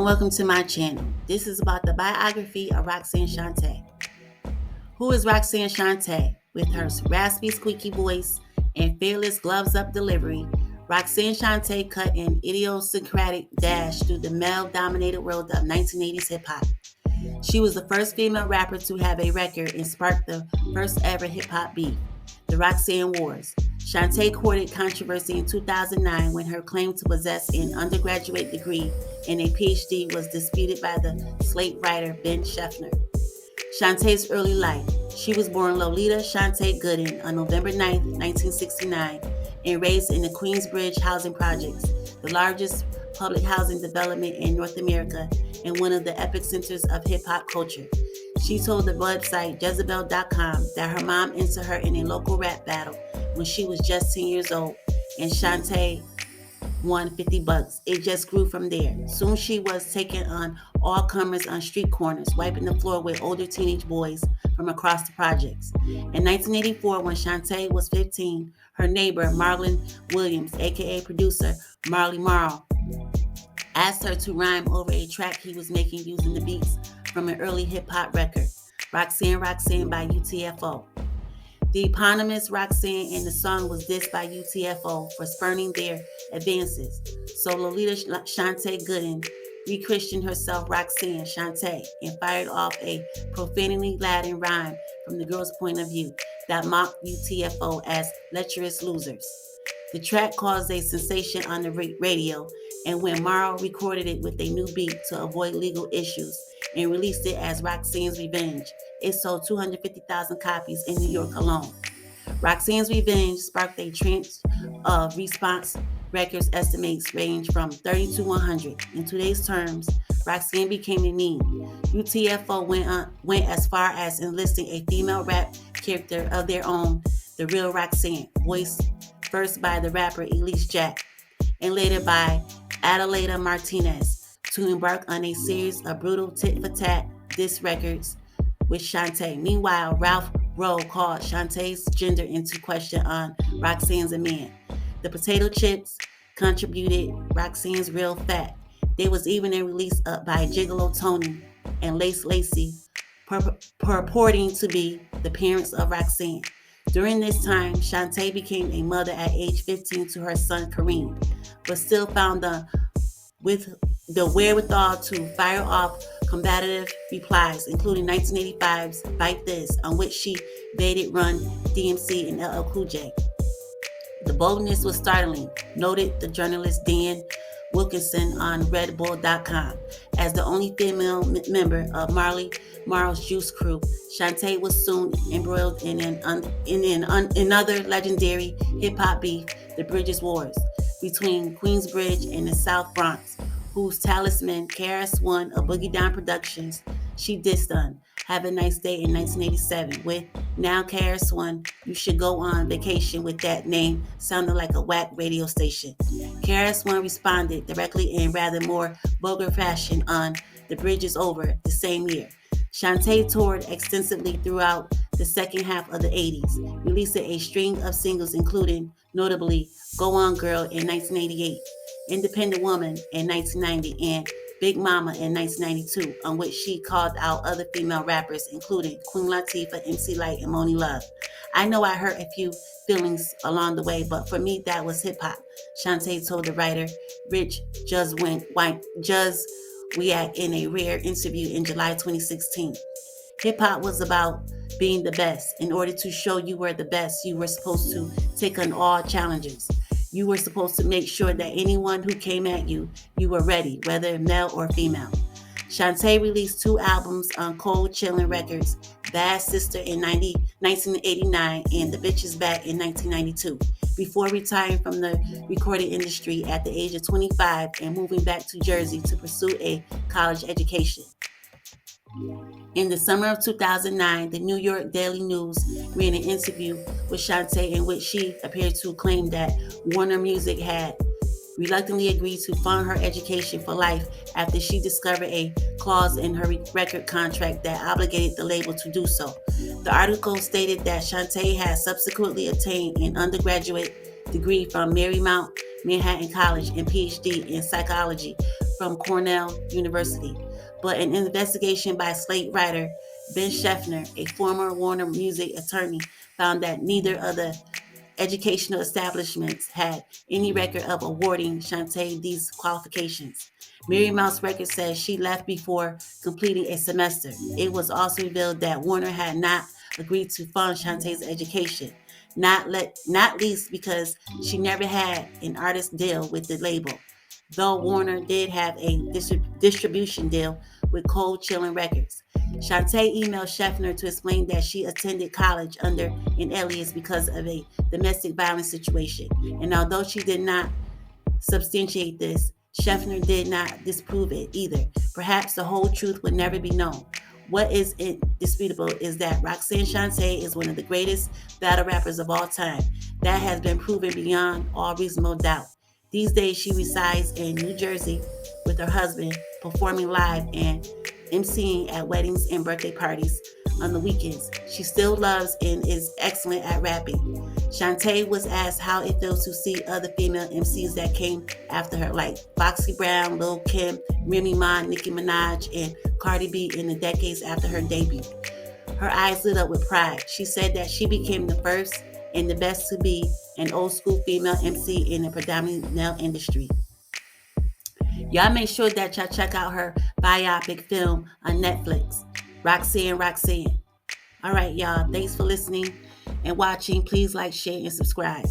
and welcome to my channel. This is about the biography of Roxanne Shante. Who is Roxanne Shante? With her raspy, squeaky voice and fearless gloves-up delivery, Roxanne Shante cut an idiosyncratic dash through the male-dominated world of 1980s hip-hop. She was the first female rapper to have a record and sparked the first ever hip-hop beef, the Roxanne Wars. Shante courted controversy in 2009 when her claim to possess an undergraduate degree and a PhD was disputed by the Slate writer Ben Schaffner. Shante's early life. She was born Lolita Shante Gooden on November 9, 1969, and raised in the Queensbridge housing projects, the largest public housing development in North America and one of the epicenters of hip-hop culture. She told the website Jezebel.com that her mom entered her in a local rap battle when she was just 10 years old, and Shante won $50. It just grew from there. Soon she was taking on all comers on street corners, wiping the floor with older teenage boys from across the projects. In 1984, when Shante was 15, her neighbor, Marlon Williams, aka producer Marley Marl, asked her to rhyme over a track he was making using the beats from an early hip-hop record, Roxanne Roxanne by UTFO. The eponymous Roxanne in the song was dissed by UTFO for spurning their advances. So Lolita Shante Gooden rechristened herself Roxanne Shante and fired off a profanity-laden rhyme from the girl's point of view that mocked UTFO as lecherous losers. The track caused a sensation on the radio, and when Morrow recorded it with a new beat to avoid legal issues and released it as Roxanne's Revenge, it sold 250,000 copies in New York alone. Roxanne's Revenge sparked a trench of response. Records estimates range from 30 to 100. In today's terms, Roxanne became a meme. UTFO went as far as enlisting a female rap character of their own, the real Roxanne, voiced first by the rapper Elise Jack and later by Adelaida Martinez, to embark on a series of brutal tit-for-tat diss records with Shante. Meanwhile, Ralph Rowe called Shante's gender into question on Roxanne's a Man. The Potato Chips contributed Roxanne's Real Fat. There was even a release up by Gigolo Tony and Lace Lacey purporting to be the parents of Roxanne. During this time, Shante became a mother at age 15 to her son Kareem, but still found the wherewithal to fire off combative replies, including 1985's Fight This, on which she baited Run DMC and LL Cool J. The boldness was startling, noted the journalist Dan Wilkinson on Redbull.com. As the only female member of Marley Marl's Juice Crew, Shante was soon embroiled in another legendary hip-hop beef, the Bridges Wars, between Queensbridge and the South Bronx, whose talisman KRS-One of Boogie Down Productions she dissed on Have a Nice Day in 1987 with Now KRS-One, You Should Go On Vacation with that name sounding like a whack radio station. KRS-One responded directly in rather more vulgar fashion on The Bridge Is Over the same year. Shante toured extensively throughout the second half of the 80s, releasing a string of singles including, notably, Go On Girl in 1988, Independent Woman in 1990, and Big Mama in 1992, on which she called out other female rappers, including Queen Latifah, MC Lyte, and Moni Love. I know I hurt a few feelings along the way, but for me, that was hip-hop, Shante told the writer Rich Wiak in a rare interview in July 2016. Hip-hop was about being the best. In order to show you were the best, you were supposed to take on all challenges. You were supposed to make sure that anyone who came at you, you were ready, whether male or female. Shante released 2 albums on Cold Chillin' Records, Bad Sister in 1989 and The Bitch Is Back in 1992, before retiring from the recording industry at the age of 25 and moving back to Jersey to pursue a college education. In the summer of 2009, the New York Daily News ran an interview with Shante in which she appeared to claim that Warner Music had reluctantly agreed to fund her education for life after she discovered a clause in her record contract that obligated the label to do so. The article stated that Shante had subsequently obtained an undergraduate degree from Marymount Manhattan College and PhD in psychology from Cornell University. But an investigation by Slate writer Ben Scheffner, a former Warner Music attorney, found that neither of the educational establishments had any record of awarding Shante these qualifications. Mary Mouse record says she left before completing a semester. It was also revealed that Warner had not agreed to fund Shantae's education, not least because she never had an artist deal with the label. Though Warner did have a distribution deal with Cold Chillin' Records. Shante emailed Scheffner to explain that she attended college under an alias because of a domestic violence situation. And although she did not substantiate this, Scheffner did not disprove it either. Perhaps the whole truth would never be known. What is indisputable is that Roxanne Shante is one of the greatest battle rappers of all time. That has been proven beyond all reasonable doubt. These days, she resides in New Jersey with her husband, performing live and emceeing at weddings and birthday parties on the weekends. She still loves and is excellent at rapping. Shante was asked how it feels to see other female MCs that came after her, like Foxy Brown, Lil Kim, Remy Ma, Nicki Minaj, and Cardi B in the decades after her debut. Her eyes lit up with pride. She said that she became the first and the best to be an old school female MC in the predominantly male industry. Y'all make sure that y'all check out her biopic film on Netflix, Roxanne. All right, y'all. Thanks for listening and watching. Please like, share, and subscribe.